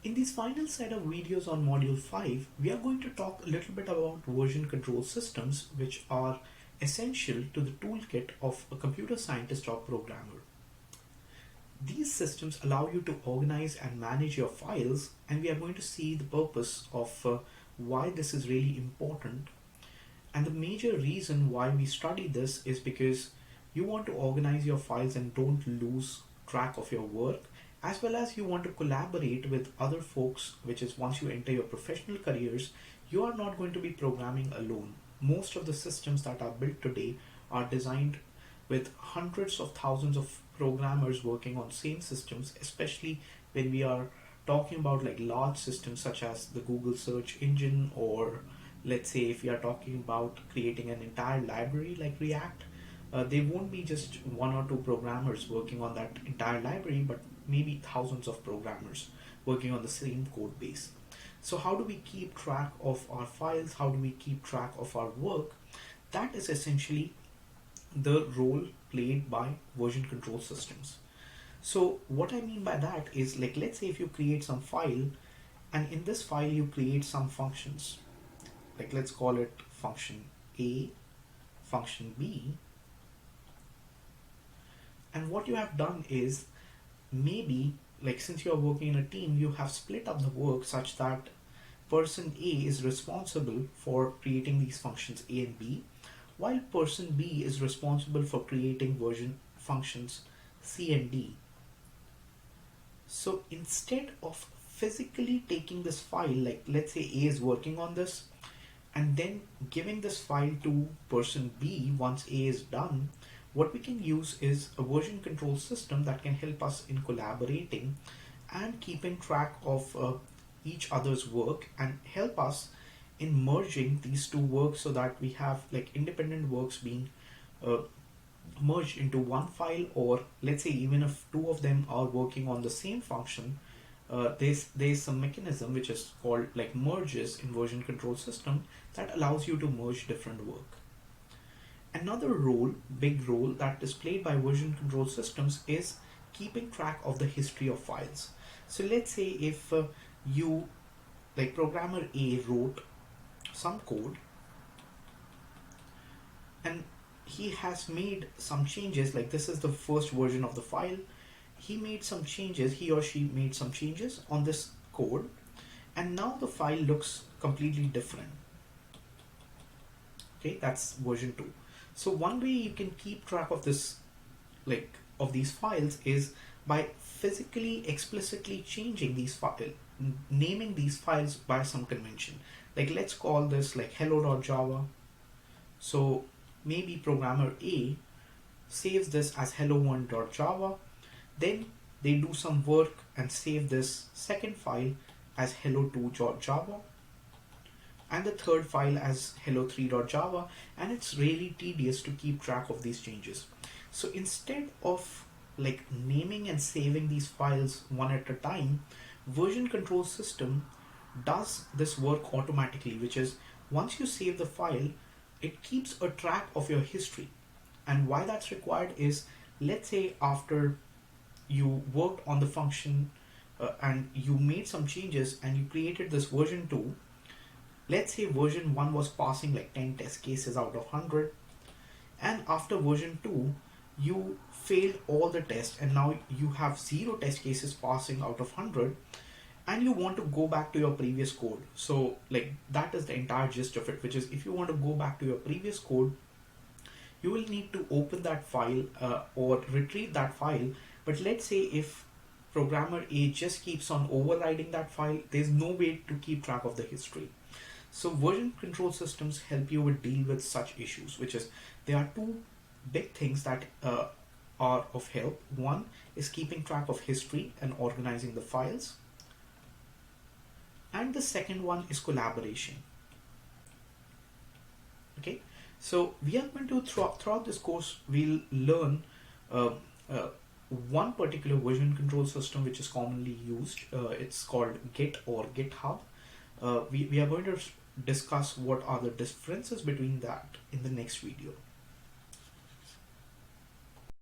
In this final set of videos on Module 5, we are going to talk a little bit about version control systems, which are essential to the toolkit of a computer scientist or programmer. These systems allow you to organize and manage your files, and we are going to see the purpose of why this is really important. And the major reason why we study this is because you want to organize your files and don't lose track of your work, as well as you want to collaborate with other folks, which is once you enter your professional careers, you are not going to be programming alone. Most of the systems that are built today are designed with hundreds of thousands of programmers working on same systems, especially when we are talking about like large systems such as the Google search engine, or let's say if we are talking about creating an entire library like React. There won't be just one or two programmers working on that entire library, but maybe thousands of programmers working on the same code base. So how do we keep track of our files? How do we keep track of our work? That is essentially the role played by version control systems. So what I mean by that is, like, let's say if you create some file, and in this file you create some functions, like let's call it function A, function B, and what you have done is, maybe like since you are working in a team, you have split up the work such that person A is responsible for creating these functions A and B, while person B is responsible for creating version functions C and D. So instead of physically taking this file, like let's say A is working on this, and then giving this file to person B once A is done, what we can use is a version control system that can help us in collaborating and keeping track of each other's work, and help us in merging these two works so that we have like independent works being merged into one file. Or let's say even if two of them are working on the same function, there's some mechanism which is called like merges in version control system that allows you to merge different work. Another role, big role that is played by version control systems is keeping track of the history of files. So let's say if you, like programmer A, wrote some code and he has made some changes, like this is the first version of the file, he made some changes, he or she made some changes on this code, and now the file looks completely different. Okay, that's version 2. So one way you can keep track of this, like of these files, is by physically explicitly changing these files, naming these files by some convention. Like let's call this like hello.java. So maybe programmer A saves this as hello1.java, then they do some work and save this second file as hello2.java, and the third file as hello3.java, and it's really tedious to keep track of these changes. So instead of like naming and saving these files one at a time, version control system does this work automatically, which is once you save the file, it keeps a track of your history. And why that's required is, let's say after you worked on the function and you made some changes and you created this version 2, let's say version 1 was passing like 10 test cases out of 100, and after version 2 you failed all the tests and now you have 0 test cases passing out of 100, and you want to go back to your previous code. So like that is the entire gist of it, which is if you want to go back to your previous code, you will need to open that file or retrieve that file. But let's say if programmer A just keeps on overriding that file, there's no way to keep track of the history. So version control systems help you deal with such issues, which is there are two big things that are of help. One is keeping track of history and organizing the files, and the second one is collaboration. Okay, so we are going to throughout this course we'll learn one particular version control system which is commonly used. It's called Git or GitHub. We are going to discuss what are the differences between that in the next video.